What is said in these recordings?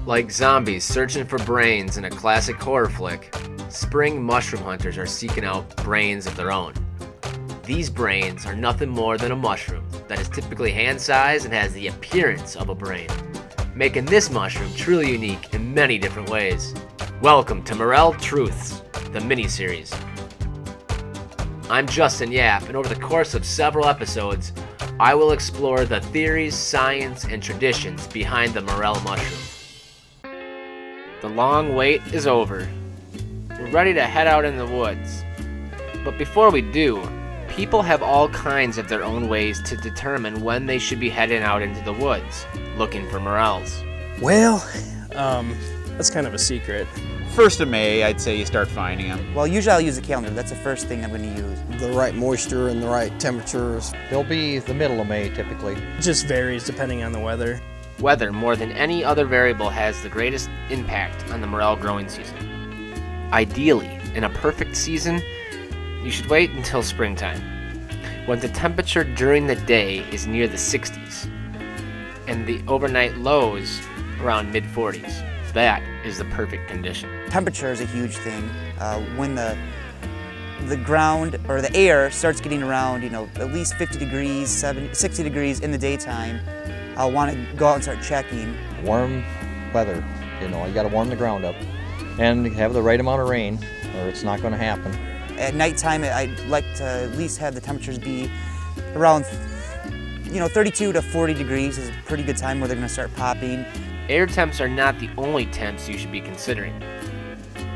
Like zombies searching for brains in a classic horror flick, spring mushroom hunters are seeking out brains of their own. These brains are nothing more than a mushroom that is typically hand-sized and has the appearance of a brain, making this mushroom truly unique in many different ways. Welcome to Morel Truths, the mini-series. I'm Justin Yap, and over the course of several episodes, I will explore the theories, science, and traditions behind the Morel mushroom. The long wait is over. We're ready to head out in the woods. But before we do, people have all kinds of their own ways to determine when they should be heading out into the woods, looking for morels. Well, that's kind of a secret. 1st of May, I'd say you start finding them. Well, usually I'll use a calendar. That's the first thing I'm going to use. The right moisture and the right temperatures. They'll be the middle of May typically. It just varies depending on the weather. Weather, more than any other variable, has the greatest impact on the morel growing season. Ideally, in a perfect season, you should wait until springtime, when the temperature during the day is near the 60s, and the overnight lows around mid-40s. That is the perfect condition. Temperature is a huge thing. When the ground or the air starts getting around, at least 50 degrees, 60 degrees in the daytime, I'll want to go out and start checking. Warm weather, you gotta warm the ground up and have the right amount of rain or it's not gonna happen. At nighttime, I'd like to at least have the temperatures be around, 32 to 40 degrees is a pretty good time where they're gonna start popping. Air temps are not the only temps you should be considering.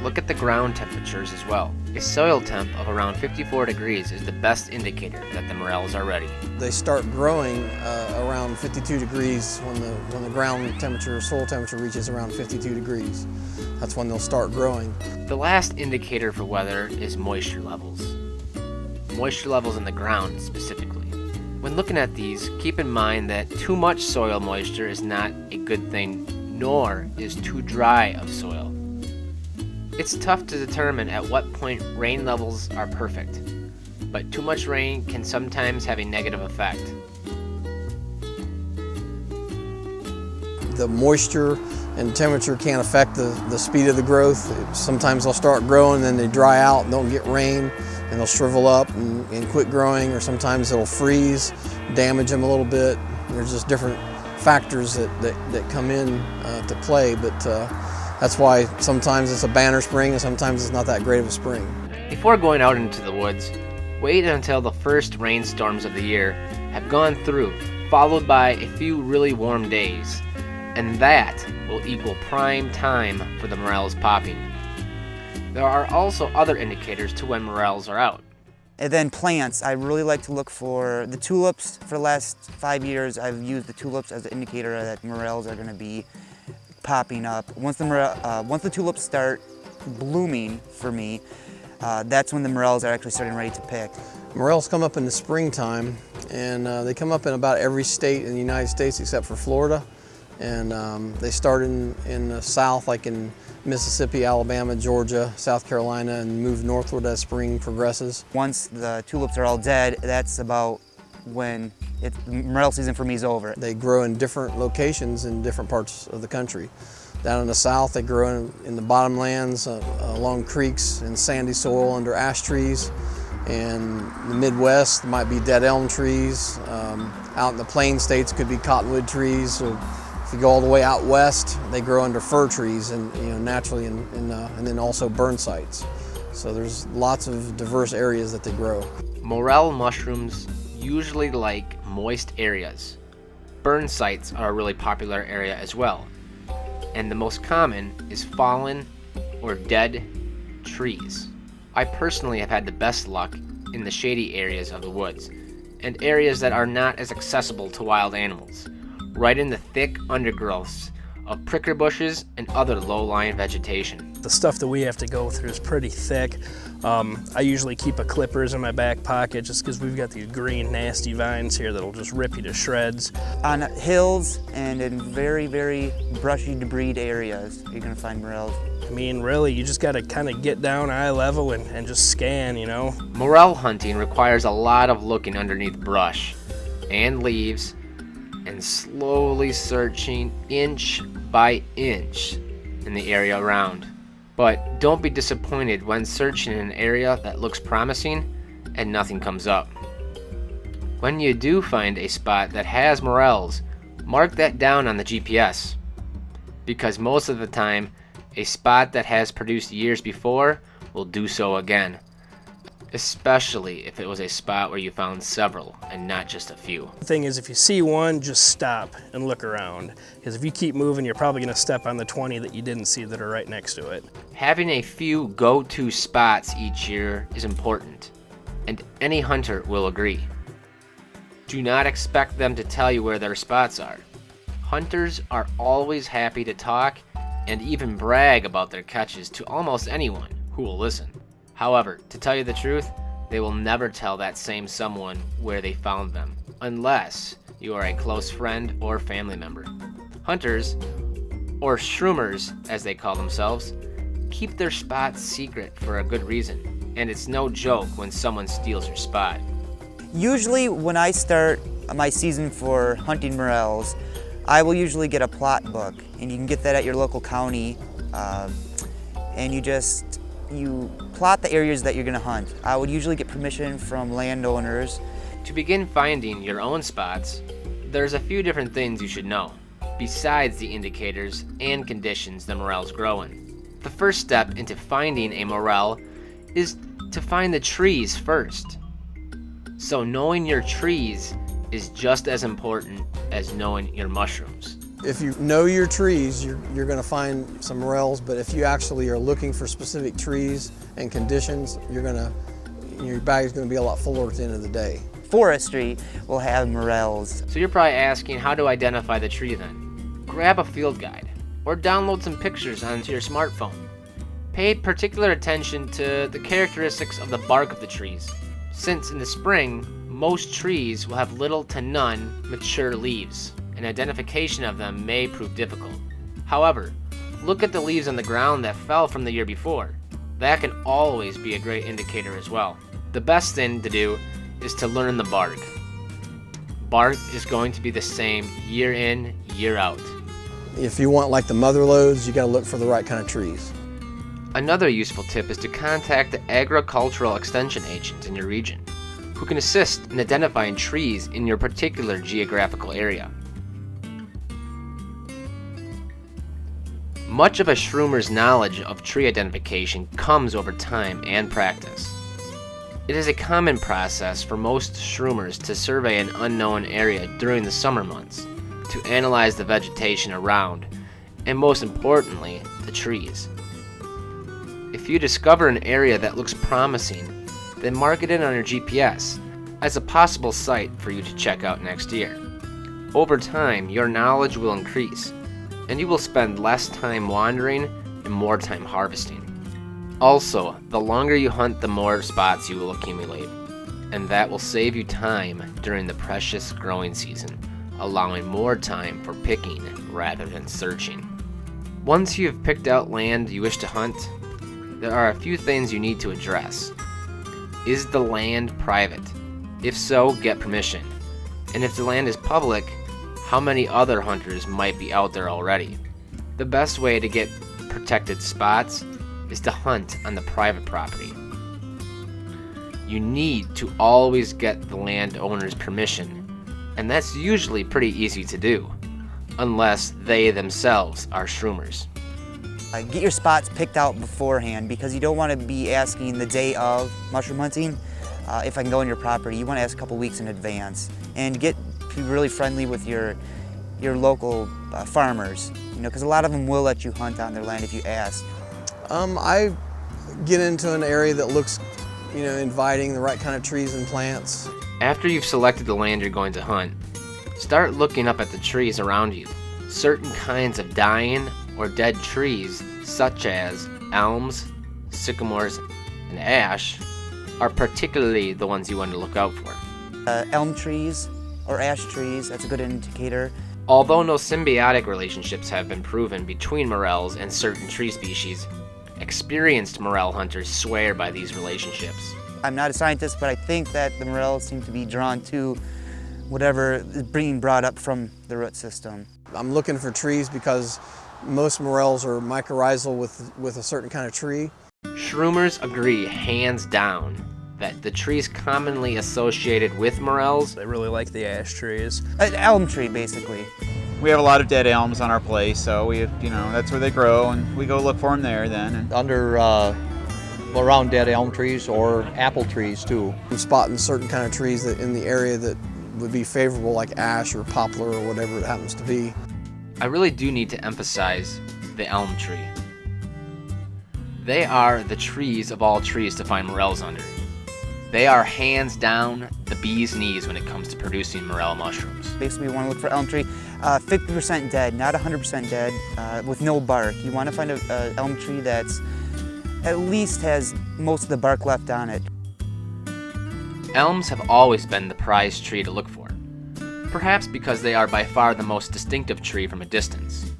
Look at the ground temperatures as well. A soil temp of around 54 degrees is the best indicator that the morels are ready. They start growing around 52 degrees when the ground temperature, soil temperature reaches around 52 degrees. That's when they'll start growing. The last indicator for weather is moisture levels. Moisture levels in the ground specifically. When looking at these, keep in mind that too much soil moisture is not a good thing, nor is too dry of soil. It's tough to determine at what point rain levels are perfect, but too much rain can sometimes have a negative effect. The moisture and temperature can affect the speed of the growth. Sometimes they'll start growing, then they dry out and don't get rain, and they'll shrivel up and quit growing, or sometimes it'll freeze, damage them a little bit. There's just different factors that come in to play, but that's why sometimes it's a banner spring and sometimes it's not that great of a spring. Before going out into the woods, wait until the first rainstorms of the year have gone through, followed by a few really warm days, and that will equal prime time for the morels popping. There are also other indicators to when morels are out. And then plants, I really like to look for the tulips. For the last 5 years, I've used the tulips as an indicator that morels are going to be popping up. Once the tulips start blooming for me, that's when the morels are actually starting ready to pick. Morels come up in the springtime, and they come up in about every state in the United States except for Florida. And they start in the south, like in Mississippi, Alabama, Georgia, South Carolina, and move northward as spring progresses. Once the tulips are all dead, that's about when morel season for me is over. They grow in different locations in different parts of the country. Down in the south, they grow in the bottomlands, along creeks and sandy soil under ash trees. And the Midwest might be dead elm trees. Out in the plain states, it could be cottonwood trees. Or if you go all the way out west, they grow under fir trees and naturally, and then also burn sites. So there's lots of diverse areas that they grow. Morel mushrooms usually like moist areas. Burn sites are a really popular area as well. And the most common is fallen or dead trees. I personally have had the best luck in the shady areas of the woods and areas that are not as accessible to wild animals, right in the thick undergrowths of pricker bushes and other low-lying vegetation. The stuff that we have to go through is pretty thick. I usually keep a clippers in my back pocket just because we've got these green nasty vines here that'll just rip you to shreds. On hills and in very, very brushy, debris areas, you're gonna find morels. I mean, really, you just gotta kind of get down eye level and just scan, Morel hunting requires a lot of looking underneath brush and leaves and slowly searching inch by inch in the area around. But don't be disappointed when searching in an area that looks promising and nothing comes up. When you do find a spot that has morels, mark that down on the GPS, because most of the time, a spot that has produced years before will do so again, especially if it was a spot where you found several and not just a few. The thing is, if you see one, just stop and look around, because if you keep moving, you're probably going to step on the 20 that you didn't see that are right next to it. Having a few go-to spots each year is important, and any hunter will agree. Do not expect them to tell you where their spots are. Hunters are always happy to talk and even brag about their catches to almost anyone who will listen. However, to tell you the truth, they will never tell that same someone where they found them, unless you are a close friend or family member. Hunters, or shroomers as they call themselves, keep their spots secret for a good reason, and it's no joke when someone steals your spot. Usually when I start my season for hunting morels, I will usually get a plot book, and you can get that at your local county, and you plot the areas that you're going to hunt. I would usually get permission from landowners. To begin finding your own spots, there's a few different things you should know, besides the indicators and conditions the morels grow in. The first step into finding a morel is to find the trees first. So knowing your trees is just as important as knowing your mushrooms. If you know your trees, you're going to find some morels, but if you actually are looking for specific trees and conditions, your bag is going to be a lot fuller at the end of the day. Forestry will have morels. So you're probably asking, how to identify the tree then? Grab a field guide or download some pictures onto your smartphone. Pay particular attention to the characteristics of the bark of the trees, since in the spring, most trees will have little to none mature leaves, and identification of them may prove difficult. However, look at the leaves on the ground that fell from the year before. That can always be a great indicator as well. The best thing to do is to learn the bark. Bark is going to be the same year in, year out. If you want like the mother lodes, you got to look for the right kind of trees. Another useful tip is to contact the agricultural extension agent in your region, who can assist in identifying trees in your particular geographical area. Much of a shroomer's knowledge of tree identification comes over time and practice. It is a common process for most shroomers to survey an unknown area during the summer months, to analyze the vegetation around, and most importantly, the trees. If you discover an area that looks promising, then mark it in on your GPS as a possible site for you to check out next year. Over time, your knowledge will increase, and you will spend less time wandering and more time harvesting. Also, the longer you hunt, the more spots you will accumulate, and that will save you time during the precious growing season, allowing more time for picking rather than searching. Once you have picked out land you wish to hunt, there are a few things you need to address. Is the land private? If so, get permission. And if the land is public, how many other hunters might be out there already? The best way to get protected spots is to hunt on the private property. You need to always get the landowner's permission, and that's usually pretty easy to do, unless they themselves are shroomers. Get your spots picked out beforehand, because you don't want to be asking the day of mushroom hunting if I can go on your property. You want to ask a couple weeks in advance, and be really friendly with your local farmers, because a lot of them will let you hunt on their land if you ask. I get into an area that looks, inviting, the right kind of trees and plants. After you've selected the land you're going to hunt, start looking up at the trees around you. Certain kinds of dying or dead trees, such as elms, sycamores, and ash, are particularly the ones you want to look out for. Elm trees or ash trees, that's a good indicator. Although no symbiotic relationships have been proven between morels and certain tree species, experienced morel hunters swear by these relationships. I'm not a scientist, but I think that the morels seem to be drawn to whatever is being brought up from the root system. I'm looking for trees because most morels are mycorrhizal with a certain kind of tree. Shroomers agree hands down that the trees commonly associated with morels They really like the ash trees. An elm tree, basically. We have a lot of dead elms on our place, so that's where they grow, and we go look for them there then. And Around dead elm trees or apple trees too. I'm spotting certain kind of trees that in the area that would be favorable, like ash or poplar or whatever it happens to be. I really do need to emphasize the elm tree. They are the trees of all trees to find morels under. They are hands down the bee's knees when it comes to producing morel mushrooms. Basically, we want to look for elm tree, 50% dead, not 100% dead, with no bark. You want to find a elm tree that's at least has most of the bark left on it. Elms have always been the prized tree to look for, perhaps because they are by far the most distinctive tree from a distance,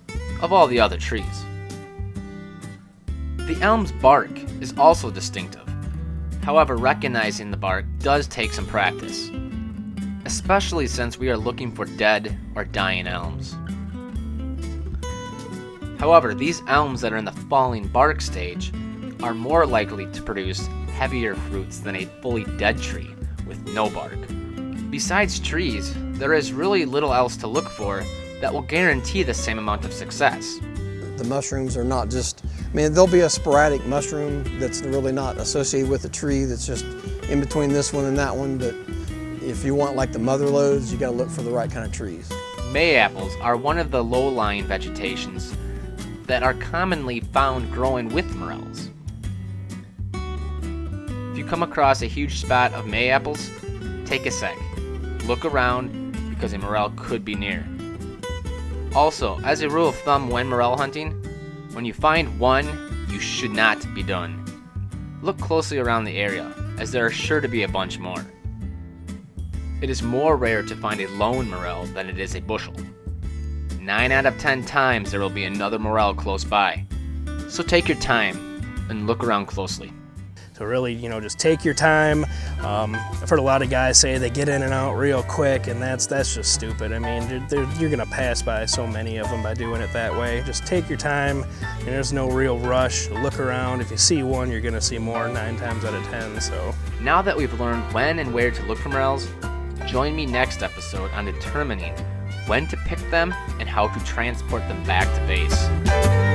of all the other trees. The elm's bark is also distinctive. However, recognizing the bark does take some practice, especially since we are looking for dead or dying elms. However, these elms that are in the falling bark stage are more likely to produce heavier fruits than a fully dead tree with no bark. Besides trees, there is really little else to look for that will guarantee the same amount of success. The mushrooms are not just, there'll be a sporadic mushroom that's really not associated with a tree that's just in between this one and that one, but if you want like the mother lodes, you gotta look for the right kind of trees. Mayaples are one of the low-lying vegetations that are commonly found growing with morels. If you come across a huge spot of mayaples, take a sec. Look around because a morel could be near. Also, as a rule of thumb when morel hunting, when you find one, you should not be done. Look closely around the area, as there are sure to be a bunch more. It is more rare to find a lone morel than it is a bushel. 9 out of 10 times there will be another morel close by. So take your time and look around closely. So really, just take your time. I've heard a lot of guys say they get in and out real quick, and that's just stupid. You're gonna pass by so many of them by doing it that way. Just take your time, and there's no real rush. Look around. If you see one, you're gonna see more 9 times out of 10. So Now that we've learned when and where to look for morels, join me next episode on determining when to pick them and how to transport them back to base.